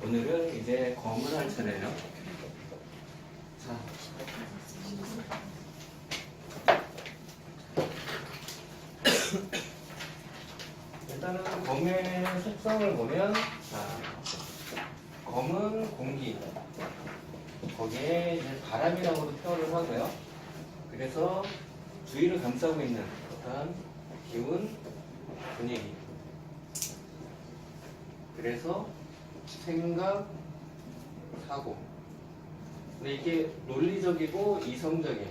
오늘은 이제 검을 할 차례예요. 자, 일단은 검의 속성을 보면, 자, 검은 공기, 거기에 이제 바람이라고도 표현을 하고요. 그래서 주위를 감싸고 있는 어떤 기운, 분위기. 그래서 생각, 사고. 근데 이게 논리적이고 이성적인.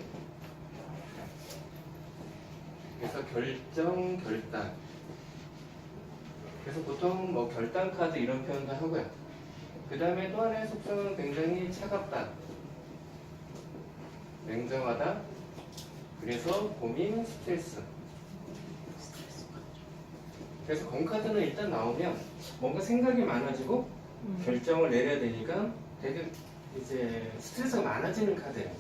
그래서 결정, 결단. 그래서 보통 뭐 결단 카드 이런 표현도 하고요. 그 다음에 또 하나의 속성은 굉장히 차갑다, 냉정하다. 그래서 고민, 스트레스. 그래서 검 카드는 일단 나오면 뭔가 생각이 많아지고 결정을 내려야 되니까 되게 이제 스트레스가 많아지는 카드예요.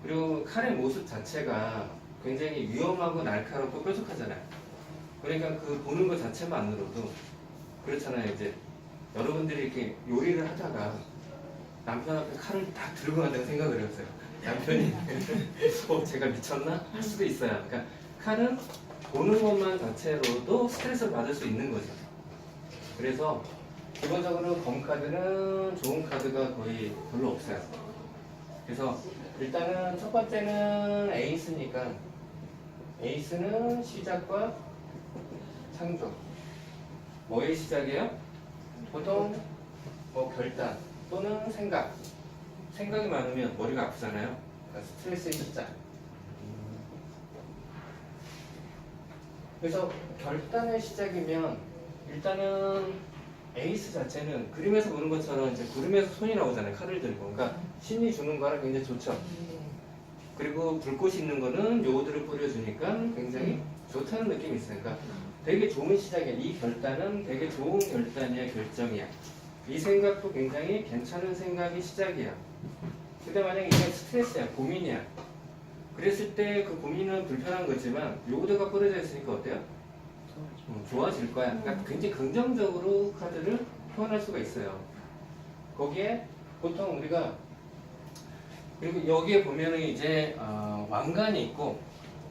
그리고 칼의 모습 자체가 굉장히 위험하고 날카롭고 뾰족하잖아요. 그러니까 그 보는 것 자체만으로도 그렇잖아요. 이제 여러분들이 이렇게 요리를 하다가 남편 앞에 칼을 딱 들고 간다고 생각을 해보세요. 남편이 제가 미쳤나? 할 수도 있어요. 그러니까 칼은 보는 것만 자체로도 스트레스를 받을 수 있는 거죠. 그래서 기본적으로 검카드는 좋은 카드가 거의 별로 없어요. 그래서 일단은 첫 번째는 에이스니까 에이스는 시작과 창조. 뭐의 시작이에요? 보통 뭐 결단 또는 생각. 생각이 많으면 머리가 아프잖아요. 그러니까 스트레스의 시작. 그래서 결단의 시작이면 일단은 에이스 자체는 그림에서 보는 것처럼 이제 그림에서 손이 나오잖아요. 칼을 들고. 그러니까 신이 주는 거랑 굉장히 좋죠. 그리고 불꽃이 있는 거는 요오드를 뿌려주니까 굉장히 좋다는 느낌이 있어요. 그러니까 되게 좋은 시작이야. 이 결단은 되게 좋은 결단이야, 결정이야. 이 생각도 굉장히 괜찮은 생각이 시작이야. 근데 만약에 이게 스트레스야, 고민이야. 그랬을 때 그 고민은 불편한 거지만 요오드가 뿌려져 있으니까 어때요? 좋아질 거야. 그러니까 굉장히 긍정적으로 카드를 표현할 수가 있어요. 거기에 보통 우리가 그리고 여기에 보면은 이제 왕관이 있고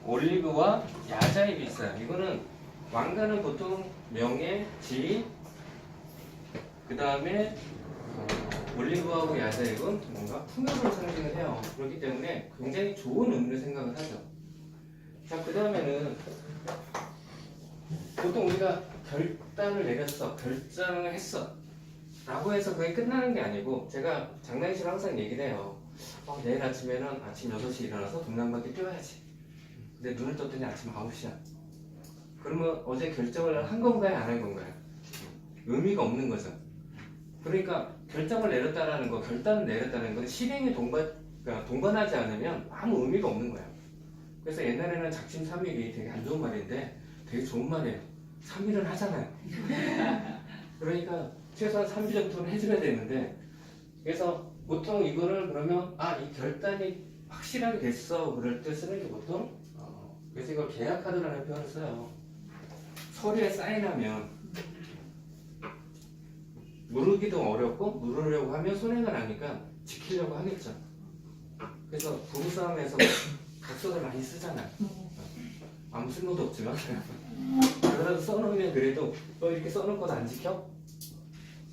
올리브와 야자입이 있어요. 이거는 왕관은 보통 명예, 지위, 그 다음에 올리브하고 야자입은 뭔가 풍요를 상징을 해요. 그렇기 때문에 굉장히 좋은 의미를 생각을 하죠. 자, 그 다음에는 보통 우리가 결단을 내렸어, 결정을 했어 라고 해서 그게 끝나는 게 아니고, 제가 장난식으로 항상 얘기를 해요. 내일 아침에는 아침 6시에 일어나서 동남바퀴 뛰어야지. 근데 눈을 떴더니 아침 9시야. 그러면 어제 결정을 한 건가요, 안 한 건가요? 의미가 없는 거죠. 그러니까 결정을 내렸다라는 거, 결단을 내렸다는 건 실행에 그러니까 동반하지 않으면 아무 의미가 없는 거예요. 그래서 옛날에는 작심삼일이 되게 안 좋은 말인데 되게 좋은 말이에요. 3일은 하잖아요. 그러니까 최소한 3일 정도는 해줘야 되는데, 그래서 보통 이거를 그러면 이 결단이 확실하게 됐어 그럴 때 쓰는 게 보통 그래서 이걸 계약카드라는 표현을 써요. 서류에 사인하면 누르기도 어렵고 누르려고 하면 손해가 나니까 지키려고 하겠죠. 그래서 부부싸움에서 각서를 많이 쓰잖아요. 아무 쓸모도 없지만 그래도 써놓으면 그래도 너 이렇게 써놓고도 안 지켜?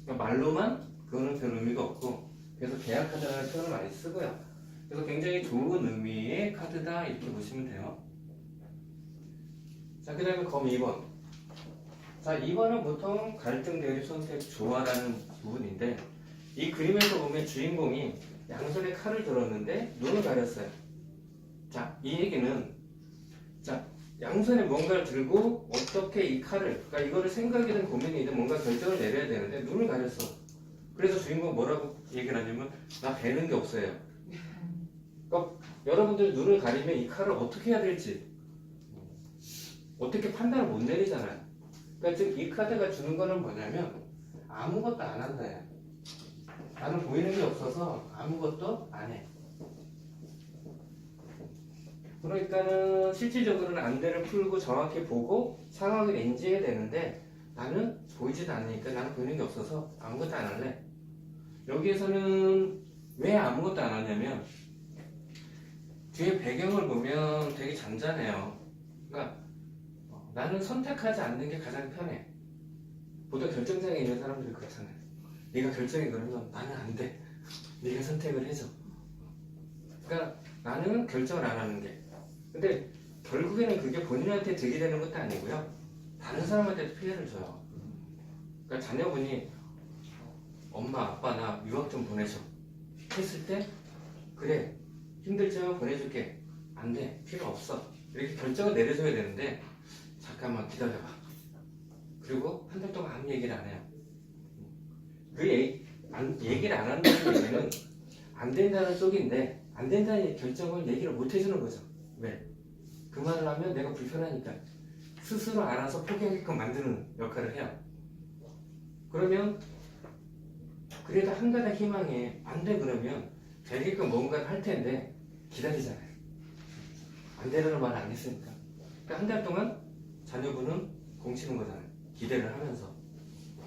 그러니까 말로만 그거는 별 의미가 없고, 그래서 계약카드라는 표현을 많이 쓰고요. 그래서 굉장히 좋은 의미의 카드다 이렇게 보시면 돼요. 자, 그 다음에 검 2번. 자, 2번은 보통 갈등, 대립, 선택, 조화라는 부분인데, 이 그림에서 보면 주인공이 양손에 칼을 들었는데 눈을 가렸어요. 자, 이 얘기는 자, 양손에 뭔가를 들고 어떻게 이 칼을, 그러니까 이거를 생각이든 고민이든 뭔가 결정을 내려야 되는데 눈을 가렸어. 그래서 주인공 뭐라고 얘기를 하냐면 나 배는 게 없어요. 그러니까 여러분들 눈을 가리면 이 칼을 어떻게 해야 될지 어떻게 판단을 못 내리잖아요. 그러니까 지금 이 카드가 주는 거는 뭐냐면 아무것도 안 한다요. 나는 보이는 게 없어서 아무것도 안 해. 그러니까는 실질적으로는 안대를 풀고 정확히 보고 상황을 인지해야 되는데, 나는 보이지도 않으니까 나는 보이는 게 없어서 아무것도 안 할래. 여기에서는 왜 아무것도 안 하냐면 뒤에 배경을 보면 되게 잔잔해요. 그러니까 나는 선택하지 않는 게 가장 편해. 보통 결정장애 있는 사람들이 그렇잖아요. 네가 결정해 그러면 나는 안 돼. 네가 선택을 해줘. 그러니까 나는 결정을 안 하는 게. 근데 결국에는 그게 본인한테 득이 되는 것도 아니고요. 다른 사람한테도 피해를 줘요. 그러니까 자녀분이 엄마 아빠 나 유학 좀 보내줘 했을 때 그래 힘들지만 보내줄게. 안 돼. 필요 없어. 이렇게 결정을 내려줘야 되는데 잠깐만 기다려봐. 그리고 한 달 동안 아무 얘기를 안 해요. 그 얘기를 안 한다는 얘기는 안 된다는 쪽인데 안 된다는 결정을 얘기를 못 해주는 거죠. 왜? 그 말을 하면 내가 불편하니까 스스로 알아서 포기하게끔 만드는 역할을 해요. 그러면 그래도 한 가닥 희망에 안 돼 그러면 되게끔 뭔가를 할 텐데 기다리잖아요. 안 되라는 말을 안 했으니까. 그러니까 한 달 동안 자녀분은 공치는 거잖아요. 기대를 하면서.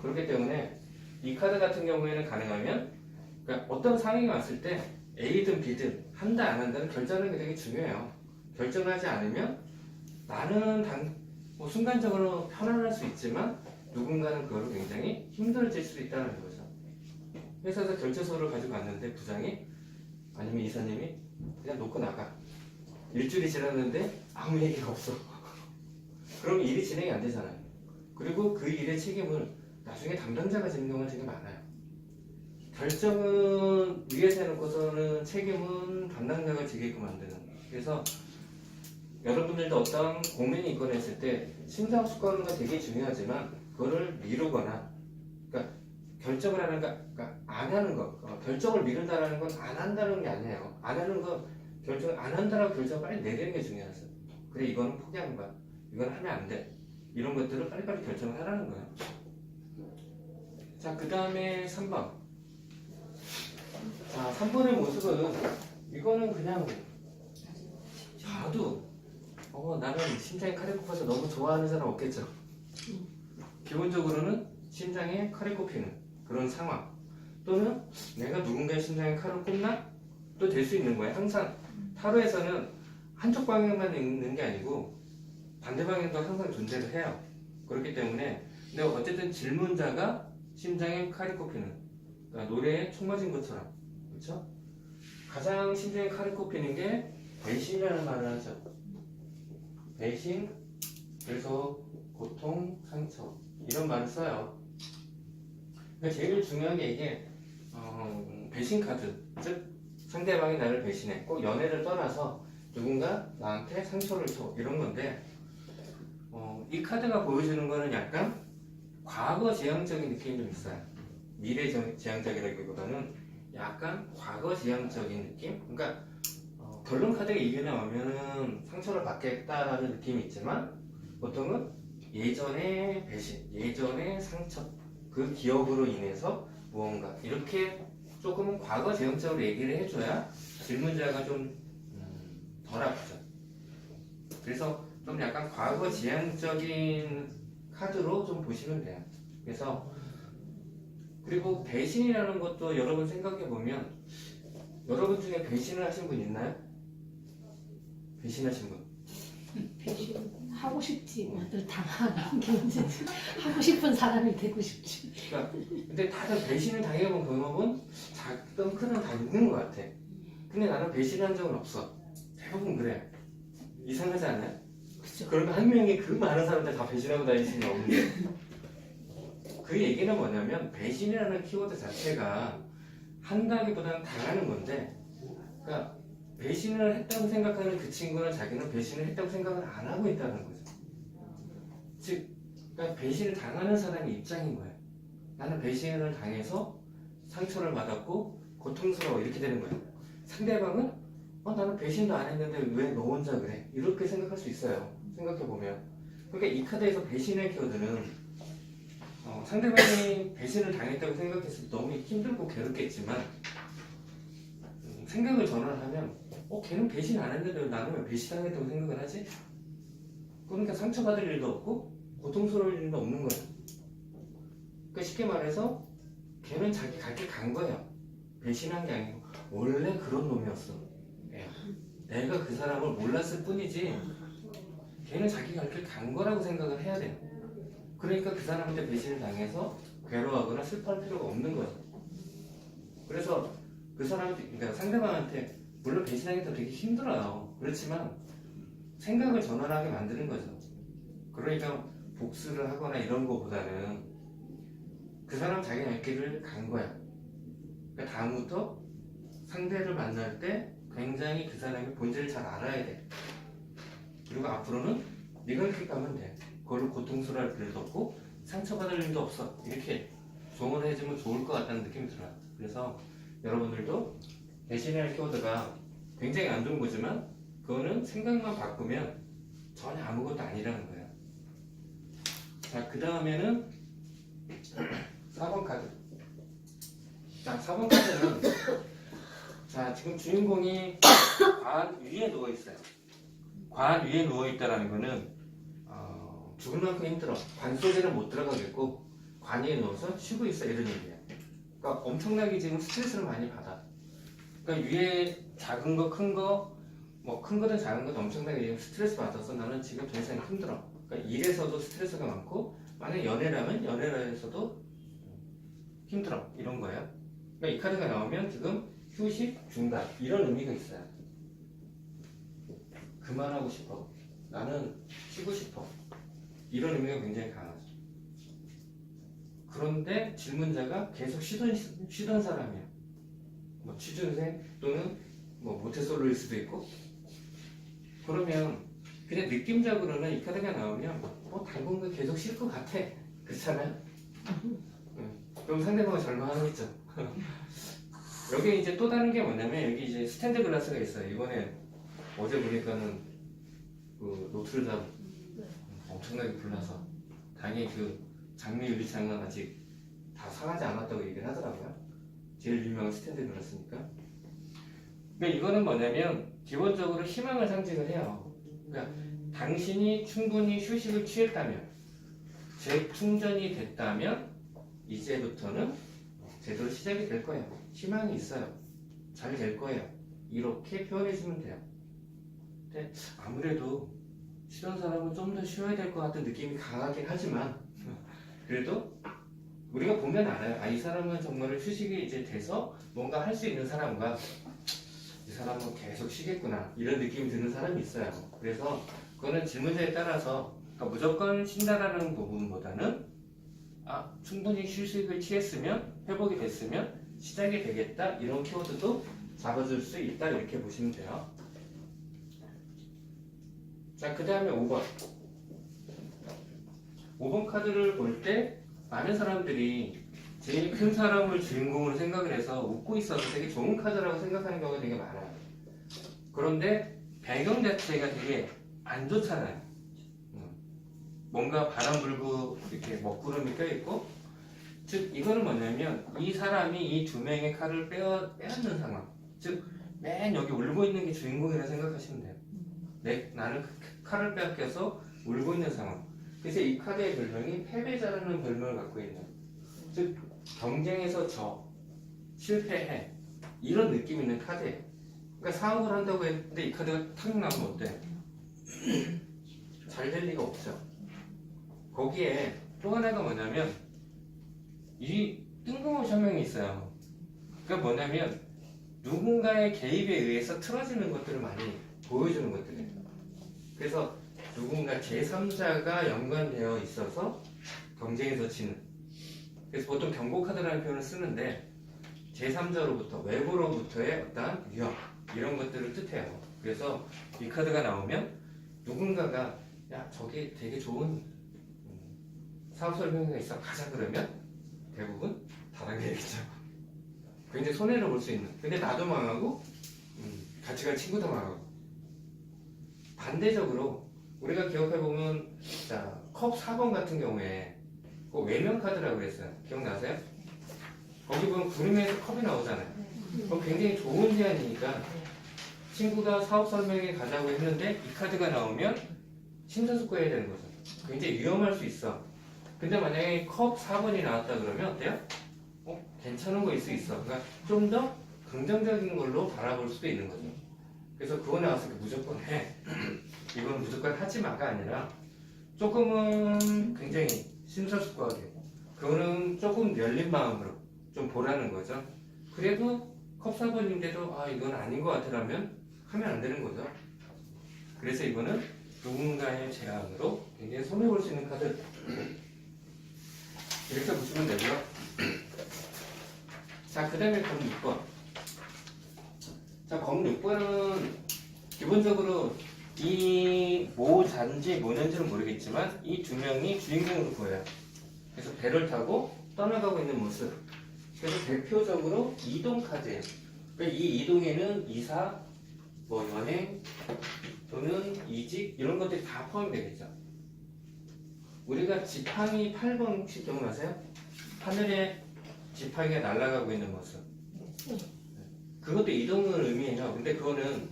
그렇기 때문에 이 카드 같은 경우에는 가능하면 그러니까 어떤 상황이 왔을 때 A든 B든 한다 안 한다는 결정하는 게 되게 중요해요. 결정하지 않으면 나는 뭐 순간적으로 편안할 수 있지만 누군가는 그걸로 굉장히 힘들어질 수도 있다는 거죠. 회사에서 결제서를 가지고 왔는데 부장이 아니면 이사님이 그냥 놓고 나가. 일주일이 지났는데 아무 얘기가 없어. 그러면 일이 진행이 안 되잖아요. 그리고 그 일의 책임을 나중에 담당자가 지는 경우가 되게 많아요. 결정은 위에서 해놓고서는 책임은 담당자가 지게끔 만드는. 그래서 여러분들도 어떤 고민이 있거나 했을 때 심사숙고하는 거 되게 중요하지만 그거를 미루거나 그러니까 결정을 하는 거, 그러니까 안 하는 거, 결정을 미룬다는 건 안 한다는 게 아니에요. 안 하는 건 결정을 안 한다라고 결정을 빨리 내리는 게 중요하죠. 그래 이거는 포기하는 거야. 이건 하면 안 돼. 이런 것들을 빨리빨리 결정을 하라는 거예요. 자, 그 다음에 3번. 자, 3번의 모습은 이거는 그냥 봐도 나는 심장이 칼이 꼽아서 너무 좋아하는 사람 없겠죠. 기본적으로는 심장에 칼이 꼽히는 그런 상황 또는 내가 누군가의 심장에 칼을 꼽나? 또 될 수 있는 거예요. 항상 타로에서는 한쪽 방향만 있는 게 아니고 반대 방향도 항상 존재를 해요. 그렇기 때문에 근데 어쨌든 질문자가 심장에 칼이 꼽히는 그러니까 노래에 총 맞은 것처럼 그렇죠? 가장 심장에 칼이 꼽히는 게 배신이라는 말을 하죠. 배신, 그래서 고통, 상처 이런 말을 써요. 그러니까 제일 중요한 게 이게 배신 카드, 즉 상대방이 나를 배신해. 꼭 연애를 떠나서 누군가 나한테 상처를 줘 이런 건데 이 카드가 보여주는 거는 약간 과거 지향적인 느낌이 좀 있어요. 미래 지향적이라기보다는 약간 과거 지향적인 느낌? 그러니까 결론 카드가 이게 나오면은 상처를 받겠다라는 느낌이 있지만 보통은 예전의 배신, 예전의 상처, 그 기억으로 인해서 무언가 이렇게 조금은 과거 지향적으로 얘기를 해줘야 질문자가 좀 덜 아프죠. 그래서 좀 약간 과거 지향적인 카드로 좀 보시면 돼요. 그래서 그리고 배신이라는 것도 여러분 생각해 보면 여러분 중에 배신을 하신 분 있나요? 배신하신 분? 배신하고 싶지만 늘 당하는 게 문제지. 하고 싶은 사람이 되고 싶지. 그러니까 근데 다들 배신을 당해본 경험은 작든 크든 다 있는 것 같아. 근데 나는 배신한 적은 없어. 대부분 그래. 이상하지 않아요? 그죠? 그러면 한 명이 그 많은 사람들 다 배신하고 다닐 수는 없는데 그 얘기는 뭐냐면 배신이라는 키워드 자체가 한다기보다는 당하는 건데 그러니까 배신을 했다고 생각하는 그 친구는 자기는 배신을 했다고 생각을 안 하고 있다는 거죠. 즉 그러니까 배신을 당하는 사람의 입장인 거예요. 나는 배신을 당해서 상처를 받았고 고통스러워 이렇게 되는 거예요. 상대방은 나는 배신도 안 했는데 왜 너 혼자 그래? 이렇게 생각할 수 있어요. 생각해보면. 그러니까 이 카드에서 배신의 키워드는 상대방이 배신을 당했다고 생각했을 때 너무 힘들고 괴롭겠지만 생각을 전환하면 걔는 배신 안 했는데 왜 나는 왜 배신당했다고 생각을 하지? 그러니까 상처받을 일도 없고 고통스러울 일도 없는 거예요. 그러니까 쉽게 말해서 걔는 자기 갈 길 간 거예요. 배신한 게 아니고 원래 그런 놈이었어. 내가 그 사람을 몰랐을 뿐이지 걔는 자기 갈 길 간 거라고 생각을 해야 돼요. 그러니까 그 사람한테 배신을 당해서 괴로워하거나 슬퍼할 필요가 없는 거죠. 그래서 그 사람한테, 그러니까 상대방한테 물론 배신하기도 되게 힘들어요. 그렇지만 생각을 전환하게 만드는 거죠. 그러니까 복수를 하거나 이런 거보다는 그 사람 자기 갈 길을 간 거야. 그러니까 다음부터 상대를 만날 때 굉장히 그 사람의 본질을 잘 알아야 돼. 그리고 앞으로는 네가 이렇게 가면 돼. 그걸로 고통스러울 필요도 없고 상처받을 일도 없어. 이렇게 조언을 해주면 좋을 것 같다는 느낌이 들어요. 그래서 여러분들도 배신할 키워드가 굉장히 안 좋은 거지만 그거는 생각만 바꾸면 전혀 아무것도 아니라는 거예요. 자, 그 다음에는 4번 카드. 자, 4번 카드는 자, 지금 주인공이 관 위에 누워 있어요. 관 위에 누워 있다라는 거는 죽을 만큼 힘들어. 관 속에는 못 들어가겠고 관 위에 누워서 쉬고 있어 이런 얘기예요. 그러니까 엄청나게 지금 스트레스를 많이 받아. 그러니까 위에 작은 거, 큰 거, 뭐 큰 거든 작은 거든 엄청나게 지금 스트레스 받아서 나는 지금 더 이상 힘들어. 그러니까 일에서도 스트레스가 많고 만약 연애라면 연애에서도 힘들어 이런 거예요. 그러니까 이 카드가 나오면 지금 휴식, 중단 이런 의미가 있어요. 그만하고 싶어. 나는 쉬고 싶어. 이런 의미가 굉장히 강하죠. 그런데 질문자가 계속 쉬던 사람이야. 뭐 취준생 또는 뭐 모태솔로일 수도 있고. 그러면 그냥 느낌적으로는 이 카드가 나오면 뭐 당분간 계속 쉴 것 같아. 그렇잖아요? 그럼 상대방은 절망하겠죠. 여기 이제 또 다른 게 뭐냐면 여기 이제 스탠드 글라스가 있어요. 이번에 어제 보니까는 그 노트르담 엄청나게 불나서 당연히 그 장미 유리창은 아직 다 상하지 않았다고 얘기를 하더라고요. 제일 유명한 스탠드 글라스니까. 그러니까 이거는 뭐냐면 기본적으로 희망을 상징을 해요. 그러니까 당신이 충분히 휴식을 취했다면, 재충전이 됐다면 이제부터는 제대로 시작이 될 거예요. 희망이 있어요. 잘 될 거예요. 이렇게 표현해주면 돼요. 근데 아무래도 쉬던 사람은 좀 더 쉬어야 될 것 같은 느낌이 강하긴 하지만 그래도 우리가 보면 알아요. 아, 이 사람은 정말 휴식이 이제 돼서 뭔가 할 수 있는 사람과 이 사람은 계속 쉬겠구나 이런 느낌이 드는 사람이 있어요. 그래서 그거는 질문자에 따라서 그러니까 무조건 쉰다라는 부분보다는 아, 충분히 휴식을 취했으면 회복이 됐으면 시작이 되겠다 이런 키워드도 잡아줄 수 있다 이렇게 보시면 돼요. 자, 그 다음에 5번. 5번 카드를 볼 때 많은 사람들이 제일 큰 사람을 주인공으로 생각을 해서 웃고 있어서 되게 좋은 카드라고 생각하는 경우가 되게 많아요. 그런데 배경 자체가 되게 안 좋잖아요. 뭔가 바람 불고 이렇게 먹구름이 껴있고, 즉 이거는 뭐냐면 이 사람이 이 두 명의 칼을 빼앗는 상황, 즉 맨 여기 울고 있는 게 주인공이라 생각하시면 돼요. 나는 칼을 빼앗겨서 울고 있는 상황. 그래서 이 카드의 별명이 패배자라는 별명을 갖고 있는, 즉 경쟁에서 실패해 이런 느낌 있는 카드예요. 그러니까 사업을 한다고 했는데 이 카드가 탁 나오면 어때? 잘 될 리가 없죠. 거기에 또 하나가 뭐냐면 이 뜬금없이 한 명이 있어요. 그러니까 뭐냐면 누군가의 개입에 의해서 틀어지는 것들을 많이 보여주는 것들이에요. 그래서 누군가 제3자가 연관되어 있어서 경쟁에서 지는, 그래서 보통 경고카드라는 표현을 쓰는데 제3자로부터 외부로부터의 어떤 위협 이런 것들을 뜻해요. 그래서 이 카드가 나오면 누군가가 야 저기 되게 좋은 사업 설명회가 있어 가자 그러면 대부분 다단계겠죠. 굉장히 손해를 볼 수 있는. 근데 나도 망하고 같이 갈 친구도 망하고. 반대적으로 우리가 기억해보면 자, 컵 4번 같은 경우에 그 외면 카드라고 그랬어요. 기억나세요? 거기 보면 구름에서 컵이 나오잖아요. 그럼 굉장히 좋은 제안이니까 친구가 사업 설명회 가자고 했는데 이 카드가 나오면 심사숙고해야 되는 거죠. 굉장히 위험할 수 있어. 근데 만약에 컵 4번이 나왔다 그러면 어때요? 괜찮은 거일 수 있어. 그러니까 좀 더 긍정적인 걸로 바라볼 수도 있는 거죠. 그래서 그거 나왔을 때 무조건 해. 이건 무조건 하지 마가 아니라 조금은 굉장히 심사숙고하게 그거는 조금 열린 마음으로 좀 보라는 거죠. 그래도 컵 4번인데도 이건 아닌 것 같으라면 하면 안 되는 거죠. 그래서 이거는 누군가의 제안으로 굉장히 손해볼 수 있는 카드 이렇게 보시면 되고요. 자, 그 다음에 검 6번. 자, 검 6번은 기본적으로 이 모잔지 뭐년지는 모르겠지만 이 두 명이 주인공으로 보여요. 그래서 배를 타고 떠나가고 있는 모습. 그래서 대표적으로 이동 카드예요. 그러니까 이 이동에는 이사, 뭐 여행 또는 이직 이런 것들이 다 포함되겠죠. 우리가 지팡이 8번 혹시 기억나세요? 하늘에 지팡이가 날아가고 있는 모습. 그것도 이동을 의미해요. 근데 그거는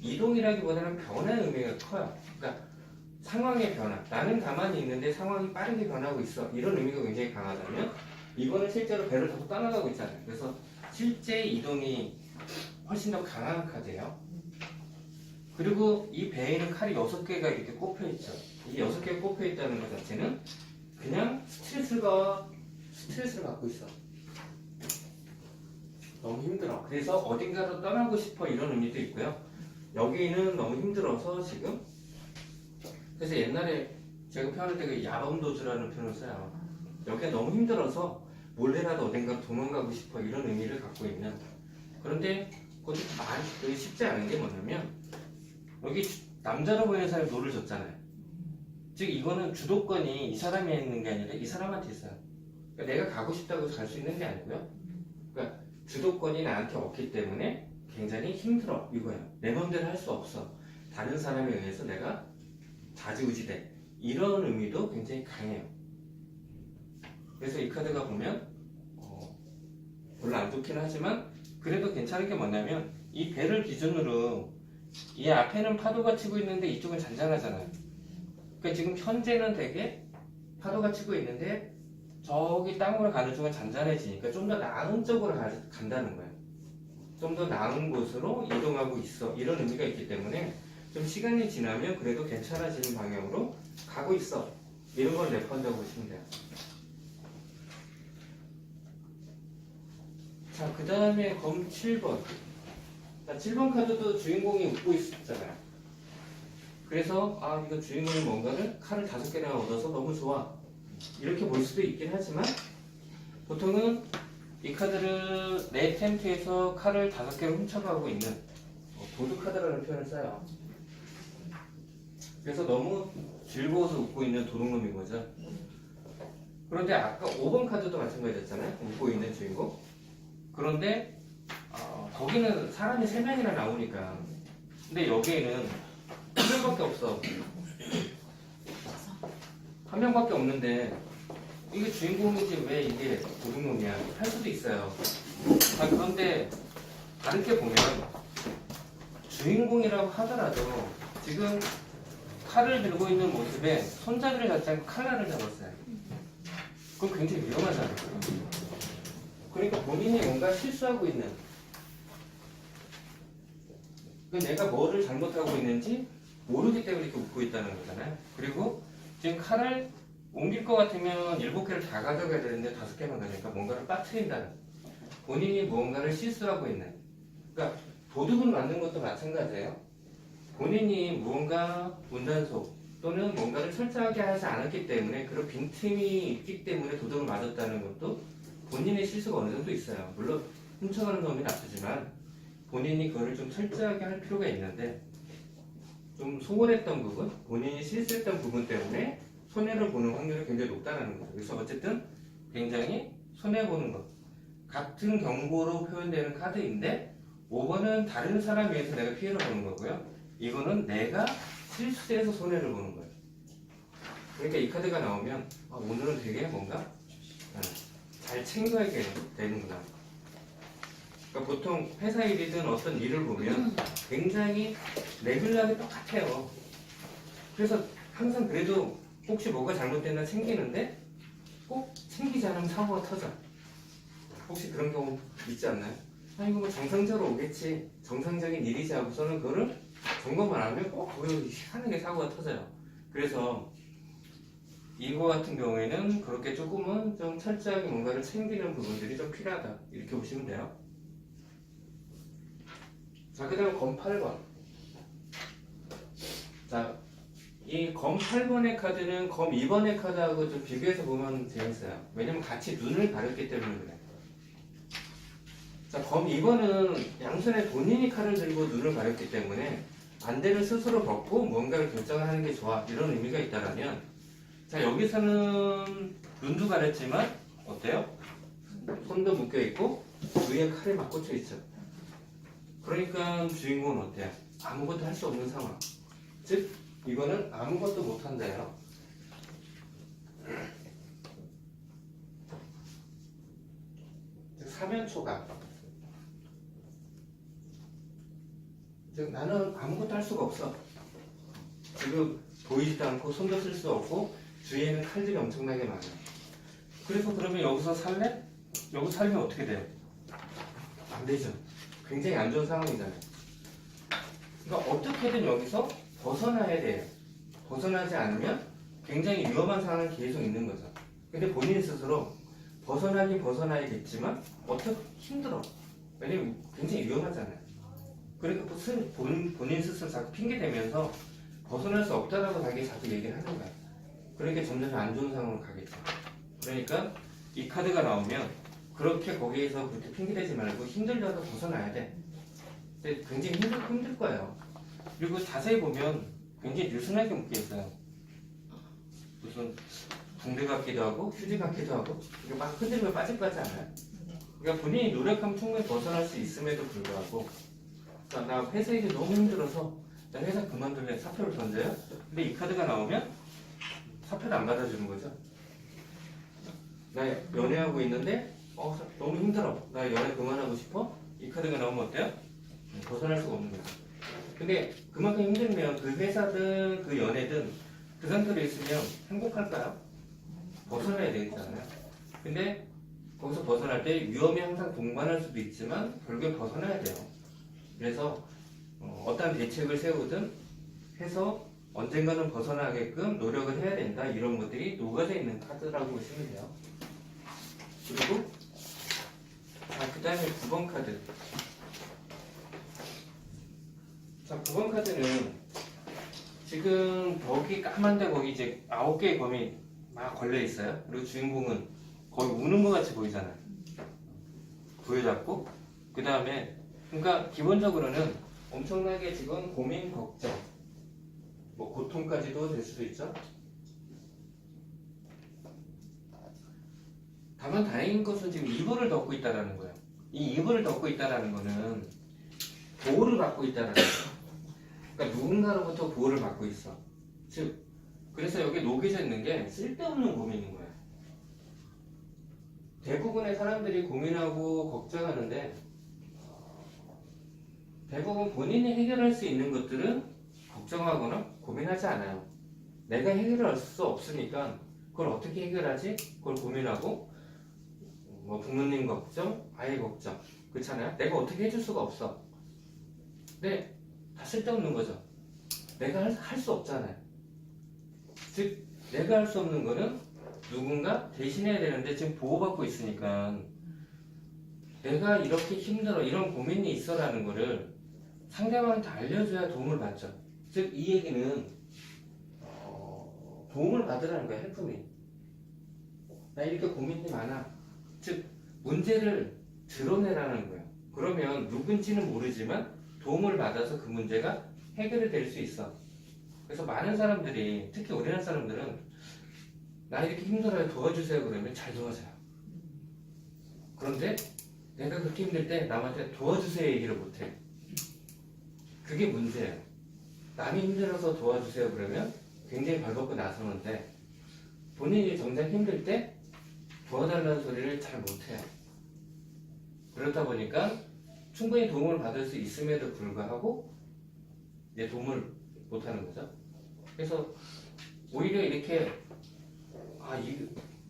이동이라기보다는 변화의 의미가 커요. 그러니까 상황의 변화. 나는 가만히 있는데 상황이 빠르게 변하고 있어. 이런 의미가 굉장히 강하다면 이거는 실제로 배를 타고 떠나가고 있잖아요. 그래서 실제 이동이 훨씬 더 강한 카드예요. 그리고 이 배에는 칼이 6개가 이렇게 꼽혀있죠. 이 6개가 꼽혀있다는 것 자체는 그냥 스트레스를 받고 있어. 너무 힘들어. 그래서 어딘가로 떠나고 싶어 이런 의미도 있고요. 여기는 너무 힘들어서 지금 그래서 옛날에 제가 표현할 때 그 야범도주라는 표현을 써요. 여기가 너무 힘들어서 몰래라도 어딘가로 도망가고 싶어 이런 의미를 갖고 있는 그런데 그것도 많이 쉽지 않은 게 뭐냐면 여기 남자로 보이는 사람이 노를 줬잖아요. 즉 이거는 주도권이 이 사람이 있는 게 아니라 이 사람한테 있어요. 그러니까 내가 가고 싶다고 갈 수 있는 게 아니고요. 그러니까 주도권이 나한테 없기 때문에 굉장히 힘들어 이거예요. 내 맘대로 할 수 없어. 다른 사람에 의해서 내가 좌지우지돼. 이런 의미도 굉장히 강해요. 그래서 이 카드가 보면 별로 안 좋긴 하지만 그래도 괜찮은 게 뭐냐면 이 배를 기준으로 이 앞에는 파도가 치고 있는데 이쪽은 잔잔하잖아요. 그러니까 지금 현재는 되게 파도가 치고 있는데 저기 땅으로 가는 쪽은 잔잔해지니까 좀 더 나은 쪽으로 간다는 거예요. 좀 더 나은 곳으로 이동하고 있어. 이런 의미가 있기 때문에 좀 시간이 지나면 그래도 괜찮아지는 방향으로 가고 있어. 이런 걸 랩한다고 보시면 돼요. 자, 그 다음에 검 7번. 자, 7번 카드도 주인공이 웃고 있었잖아요. 그래서 이거 주인공이 뭔가를 칼을 5개나 얻어서 너무 좋아. 이렇게 볼 수도 있긴 하지만 보통은 이 카드를 내 텐트에서 칼을 5개를 훔쳐가고 있는 도둑 카드라는 표현을 써요. 그래서 너무 즐거워서 웃고 있는 도둑놈인 거죠. 그런데 아까 5번 카드도 마찬가지였잖아요. 웃고 있는 주인공. 그런데 거기는 사람이 3명이나 나오니까 근데 여기에는 한 명밖에 없어. 한 명밖에 없는데 이게 주인공이지 왜 이게 도둑놈이야 할 수도 있어요. 그런데 다르게 보면 주인공이라고 하더라도 지금 칼을 들고 있는 모습에 손잡이를 잡지 않고 칼날을 잡았어요. 그건 굉장히 위험하잖아요. 그러니까 본인이 뭔가 실수하고 있는 내가 뭐를 잘못하고 있는지 모르기 때문에 이렇게 웃고 있다는 거잖아요. 그리고 지금 칼을 옮길 것 같으면 7개를 다 가져가야 되는데 5개만 가니까 뭔가를 빠뜨린다는 본인이 무언가를 실수하고 있는 그러니까 도둑을 만든 것도 마찬가지예요. 본인이 무언가 문단속 또는 뭔가를 철저하게 하지 않았기 때문에 그런 빈틈이 있기 때문에 도둑을 맞았다는 것도 본인의 실수가 어느 정도 있어요. 물론 훔쳐가는 놈이 나쁘지만 본인이 그거를 좀 철저하게 할 필요가 있는데 좀 소홀했던 부분, 본인이 실수했던 부분 때문에 손해를 보는 확률이 굉장히 높다는 거죠. 그래서 어쨌든 굉장히 손해보는 것. 같은 경고로 표현되는 카드인데 5번은 다른 사람에 의해서 내가 피해를 보는 거고요. 이거는 내가 실수해서 손해를 보는 거예요. 그러니까 이 카드가 나오면 오늘은 되게 뭔가 잘 챙겨야 되는구나. 그러니까 보통 회사 일이든 어떤 일을 보면 굉장히 레귤러하게 똑같아요. 그래서 항상 그래도 혹시 뭐가 잘못됐나 챙기는데 꼭 챙기지 않으면 사고가 터져. 혹시 그런 경우 있지 않나요? 아 이거 뭐 정상적으로 오겠지, 정상적인 일이지 하고서는 그거를 점검을 안 하면 꼭 그거 희한하게 사고가 터져요. 그래서 이거 같은 경우에는 그렇게 조금은 좀 철저하게 뭔가를 챙기는 부분들이 좀 필요하다 이렇게 보시면 돼요. 자, 그 다음 검 8번. 자, 이 검 8번의 카드는 검 2번의 카드하고 좀 비교해서 보면 재밌어요. 왜냐면 같이 눈을 가렸기 때문에 그래. 자, 검 2번은 양손에 본인이 칼을 들고 눈을 가렸기 때문에 안대를 스스로 벗고 뭔가를 결정을 하는 게 좋아 이런 의미가 있다라면, 자 여기서는 눈도 가렸지만 어때요? 손도 묶여 있고 위에 칼이 막 꽂혀 있죠. 그러니까 주인공은 어때요? 아무것도 할 수 없는 상황. 즉 이거는 아무것도 못 한다요. 즉 사면 초각. 즉 나는 아무것도 할 수가 없어. 지금 보이지도 않고 손도 쓸 수 없고 주위에는 칼들이 엄청나게 많아요. 그래서 그러면 여기서 살래? 여기 살면 어떻게 돼요? 안 되죠. 굉장히 안 좋은 상황이잖아요. 그러니까 어떻게든 여기서 벗어나야 돼요. 벗어나지 않으면 굉장히 위험한 상황이 계속 있는 거죠. 근데 본인 스스로 벗어나긴 벗어나야겠지만 어떻게 힘들어. 왜냐면 굉장히 위험하잖아요. 그러니까 본인 스스로 자꾸 핑계대면서 벗어날 수 없다라고 자기 자꾸 얘기를 하는 거야. 그러니까 점점 안 좋은 상황으로 가겠죠. 그러니까 이 카드가 나오면 그렇게 거기에서 그렇게 핑계대지 말고 힘들더라도 벗어나야 돼. 근데 굉장히 힘들 거예요. 그리고 자세히 보면 굉장히 느슨하게 묶여 있어요. 무슨 붕대 같기도 하고 휴지 같기도 하고 이게 막 흔들면 빠질 것 같지 않아요? 그러니까 본인이 노력하면 충분히 벗어날 수 있음에도 불구하고, 그러니까 나 회사 일이 너무 힘들어서 나 회사 그만둘래 사표를 던져요. 근데 이 카드가 나오면 사표를 안 받아주는 거죠. 나 연애하고 있는데 너무 힘들어, 나 연애 그만하고 싶어. 이 카드가 나오면 어때요? 벗어날 수가 없는 거야. 근데 그만큼 힘들면 그 회사든 그 연애든 그 상태로 있으면 행복할까요? 벗어나야 되겠잖아요. 근데 거기서 벗어날 때 위험이 항상 동반할 수도 있지만 결국에 벗어나야 돼요. 그래서 어떤 대책을 세우든 해서 언젠가는 벗어나게끔 노력을 해야 된다. 이런 것들이 녹아져 있는 카드라고 보시면 돼요. 그리고 그 다음에 9번 카드. 자, 9번 카드는 지금 벽이 까만데 거기 이제 9개의 검이 막 걸려 있어요. 그리고 주인공은 거의 우는 것 같이 보이잖아요. 부여잡고 그 다음에 그러니까 기본적으로는 엄청나게 지금 고민, 걱정, 뭐 고통까지도 될 수도 있죠. 다만 다행인 것은 지금 이불을 덮고 있다라는 거예요. 이 이불을 덮고 있다라는 거는 보호를 받고 있다라는 거예요. 그러니까 누군가로부터 보호를 받고 있어. 즉, 그래서 여기 녹여져 있는 게 쓸데없는 고민인 거예요. 대부분의 사람들이 고민하고 걱정하는데 대부분 본인이 해결할 수 있는 것들은 걱정하거나 고민하지 않아요. 내가 해결할 수 없으니까 그걸 어떻게 해결하지? 그걸 고민하고 뭐 부모님 걱정, 아이 걱정, 그렇잖아요. 내가 어떻게 해줄 수가 없어. 근데 다 쓸데없는 거죠. 내가 할 수 없잖아요. 즉 내가 할 수 없는 거는 누군가 대신해야 되는데 지금 보호받고 있으니까 내가 이렇게 힘들어, 이런 고민이 있어라는 거를 상대방한테 알려줘야 도움을 받죠. 즉 이 얘기는 도움을 받으라는 거야. 헬프미. 나 이렇게 고민이 많아. 즉 문제를 드러내라는 거예요. 그러면 누군지는 모르지만 도움을 받아서 그 문제가 해결이 될 수 있어. 그래서 많은 사람들이, 특히 우리나라 사람들은 나 이렇게 힘들어요 도와주세요 그러면 잘 도와줘요. 그런데 내가 그렇게 힘들 때 남한테 도와주세요 얘기를 못해. 그게 문제예요. 남이 힘들어서 도와주세요 그러면 굉장히 발벗고 나서는데 본인이 정작 힘들 때 도와달라는 소리를 잘 못해요. 그렇다 보니까 충분히 도움을 받을 수 있음에도 불구하고 이제 도움을 못하는 거죠. 그래서 오히려 이렇게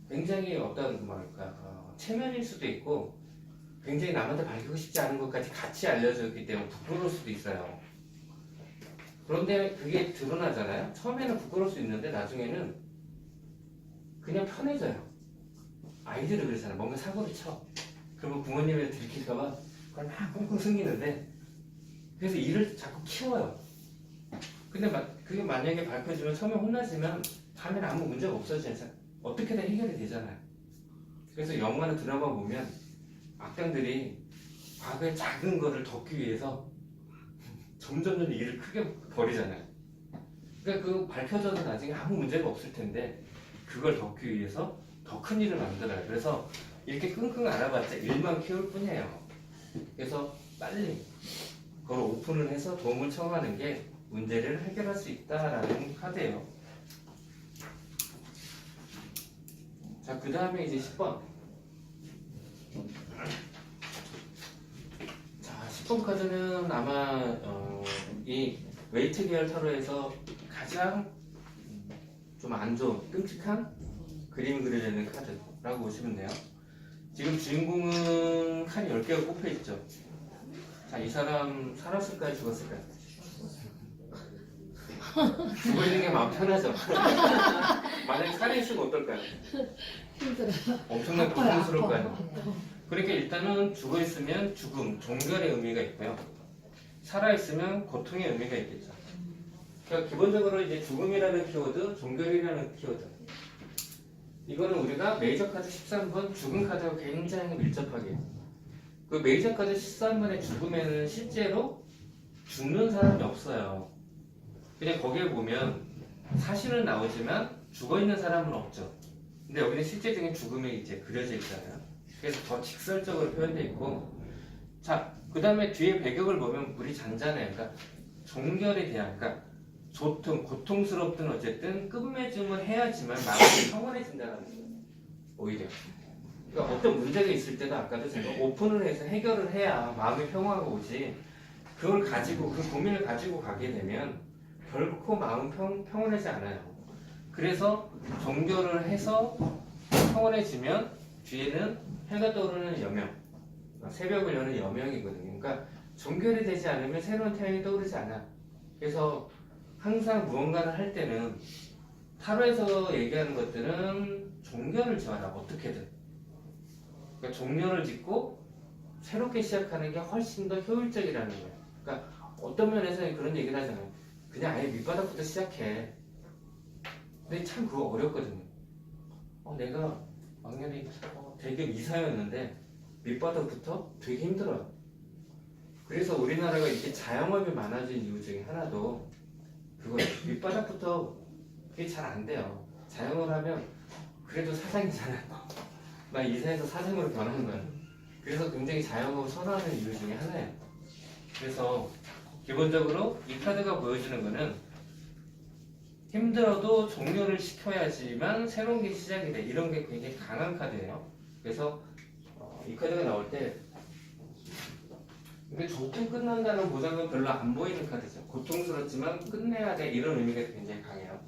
굉장히 어떤 뭐랄까 체면일 수도 있고 굉장히 남한테 밝히고 싶지 않은 것까지 같이 알려졌기 때문에 부끄러울 수도 있어요. 그런데 그게 드러나잖아요. 처음에는 부끄러울 수 있는데 나중에는 그냥 편해져요. 아이들은 그러잖아요. 뭔가 사고를 쳐. 그러면 부모님이 들킬까봐 그걸 막 꽁꽁 숨기는데 그래서 일을 자꾸 키워요. 근데 그게 만약에 밝혀지면 처음에 혼나지만 다음에는 아무 문제가 없어지잖아요. 어떻게든 해결이 되잖아요. 그래서 영화나 드라마 보면 악당들이 과거의 작은 거를 덮기 위해서 점점 일을 크게 벌이잖아요. 그러니까 그 밝혀져서 나중에 아무 문제가 없을 텐데 그걸 덮기 위해서 더 큰 일을 만들어요. 그래서 이렇게 끙끙 앓아봤자 일만 키울 뿐이에요. 그래서 빨리 그걸 오픈을 해서 도움을 청하는 게 문제를 해결할 수 있다라는 카드예요. 자, 그 다음에 이제 10번. 자, 10번 카드는 아마 이 웨이트 계열 타로에서 가장 좀 안 좋은 끔찍한 그림이 그려져 있는 카드라고 보시면 돼요. 지금 주인공은 칸이 10개가 꼽혀 있죠. 자, 이 사람 살았을까요? 죽었을까요? 죽어 있는 게 마음 편하죠. 만약에 살아있으면 어떨까요? 힘들어요. 엄청나게 아파요, 고통스러울까요? 아파. 그러니까 일단은 죽어 있으면 죽음, 종결의 의미가 있고요. 살아 있으면 고통의 의미가 있겠죠. 그러니까 기본적으로 이제 죽음이라는 키워드, 종결이라는 키워드. 이거는 우리가 메이저 카드 13번 죽음 카드하고 굉장히 밀접하게. 그 메이저 카드 13번의 죽음에는 실제로 죽는 사람이 없어요. 그냥 거기에 보면 사실은 나오지만 죽어 있는 사람은 없죠. 근데 여기는 실제적인 죽음이 이제 그려져 있잖아요. 그래서 더 직설적으로 표현되어 있고, 자, 그 다음에 뒤에 배경을 보면 물이 잔잔해요. 그러니까 종결에 대한, 그러니까 좋든 고통스럽든 어쨌든 끝맺음을 해야지만 마음이 평온해진다는 거예요. 오히려. 그러니까 어떤 문제가 있을 때도 아까도 제가 오픈을 해서 해결을 해야 마음이 평화가 오지. 그걸 가지고 그 고민을 가지고 가게 되면 결코 마음 평온하지 않아요. 그래서 종결을 해서 평온해지면 뒤에는 해가 떠오르는 여명, 새벽을 여는 여명이거든요. 그러니까 종결이 되지 않으면 새로운 태양이 떠오르지 않아. 그래서 항상 무언가를 할 때는 타로에서 얘기하는 것들은 종결을 지어라. 어떻게든. 그러니까 종결을 짓고 새롭게 시작하는 게 훨씬 더 효율적이라는 거예요. 그러니까 어떤 면에서는 그런 얘기를 하잖아요. 그냥 아예 밑바닥부터 시작해. 근데 참 그거 어렵거든요. 내가 막년에 대기업 이사였는데 밑바닥부터 되게 힘들어요. 그래서 우리나라가 이렇게 자영업이 많아진 이유 중에 하나도 그거예요. 밑바닥부터 그게 잘 안 돼요. 자영업을 하면 그래도 사장이잖아. 나 이사해서 사장으로 변한 거야. 그래서 굉장히 자영업을 선호하는 이유 중에 하나예요. 그래서 기본적으로 이 카드가 보여주는 거는 힘들어도 종료를 시켜야지만 새로운 게 시작이 돼. 이런 게 굉장히 강한 카드예요. 그래서 이 카드가 나올 때 근데 좋게 끝난다는 보장은 별로 안 보이는 카드죠. 고통스럽지만 끝내야 돼. 이런 의미가 굉장히 강해요.